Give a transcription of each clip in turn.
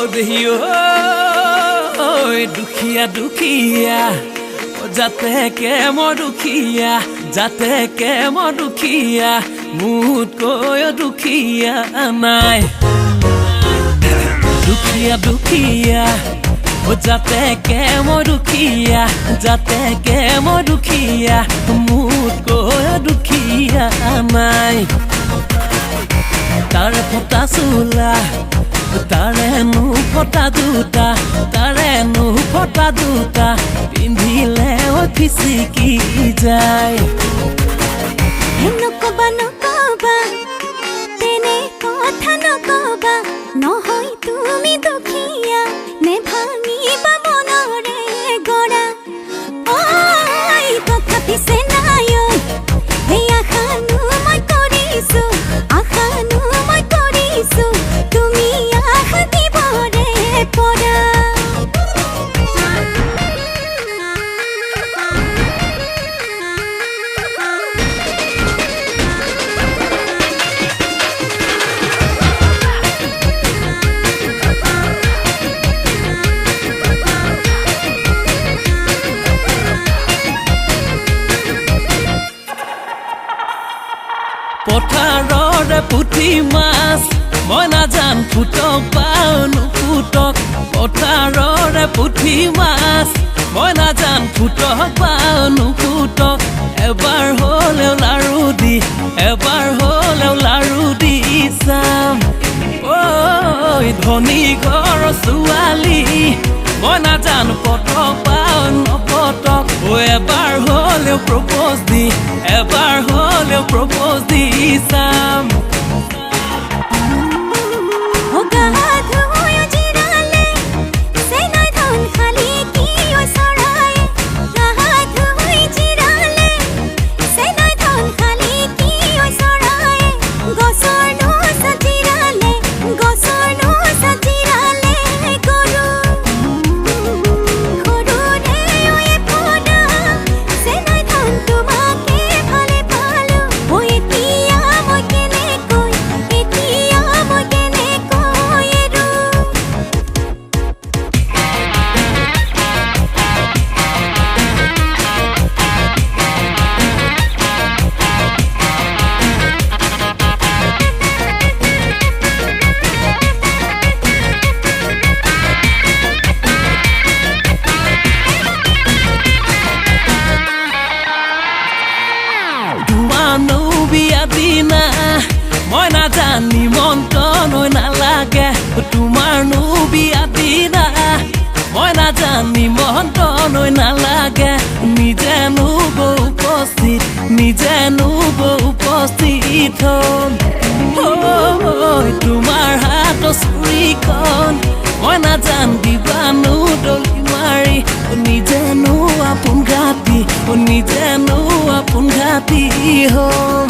দেহিও দুখিয়া দুখিয়া যাতে কে মই দুখিয়া যাতে কে মই দুখিয়া মোতকৈ দুখিয়া নাই দুখিয়া দুখিয়া যাতে কে মই দুখিয়া যাতে কে মই দুখিয়া মোতকৈ দুখিয়া নাই তাৰে ফটা চোলা তাৰে নো ফটা দুটা তাৰে নো ফটা দুটা পিন্ধিলে ফিচিকি যায় নকবা নকবা তেনে কথা নকবা নহয় তুমি দুখিয়া নে ভাঙিবা মনৰে গৰা ঐ তথাপি চেনায়ন এই আশানো মই কৰিছো আশানো মই কৰিছো তুমি আশা দিবৰে পৰা পথাৰৰে পুঠি মাছ মই নাজান ফুটক পাও নুফুটক পথাৰৰে পুঠি মাছ মই নাজান ফুটক পাও নুফুটক এবাৰ হ'লেও লাৰু দি এবাৰ হ'লেও লাৰু দি চাম ঐ ধনী ঘৰ ছোৱালী মই নাজান পটক পাও নপটক এবাৰ হ'লেও প্ৰপ'জ দি এবাৰ হ'লেও প্ৰপ'জ দি চাম মই নাজান নিমন্ত্ৰণ নালাগে তোমাৰ নো বিয়া দিনা মই নাজান নিমন্ত্ৰণ নালাগে নিজে নুব উপস্থিত নিজে নুব উপস্থিত তোমাৰ হাত চুৰিখন মই নাজান দিবানো দলি মাৰি নিজে নো আপোন ঘাটি নিজে নো আপোন ঘাটি হম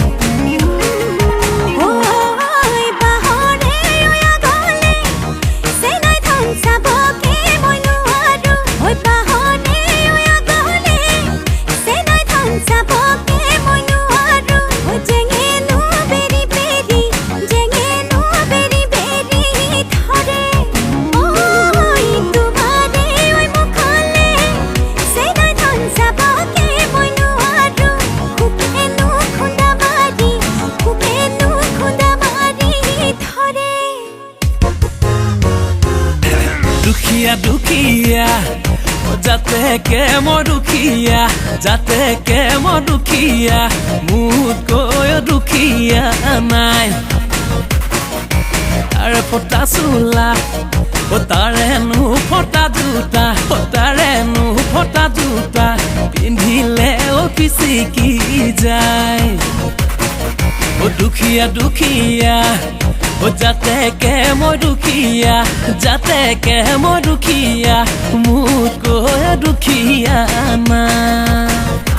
দুখিয়া দুখিয়া যাতে কে মই দুখিয়া যাতে কে মই দুখিয়া মোতকৈ দুখিয়া নাই তাৰে ফটা চোলা তাৰে নো ফটা দুটা তাৰে নো ফটা দুটা পিন্ধিলে ফিচিকি যায় দুখিয়া দুখিয়া যাতে কে মই দুখিয়া যাতে কে মই দুখিয়া মোতকৈ দুখিয়া নাই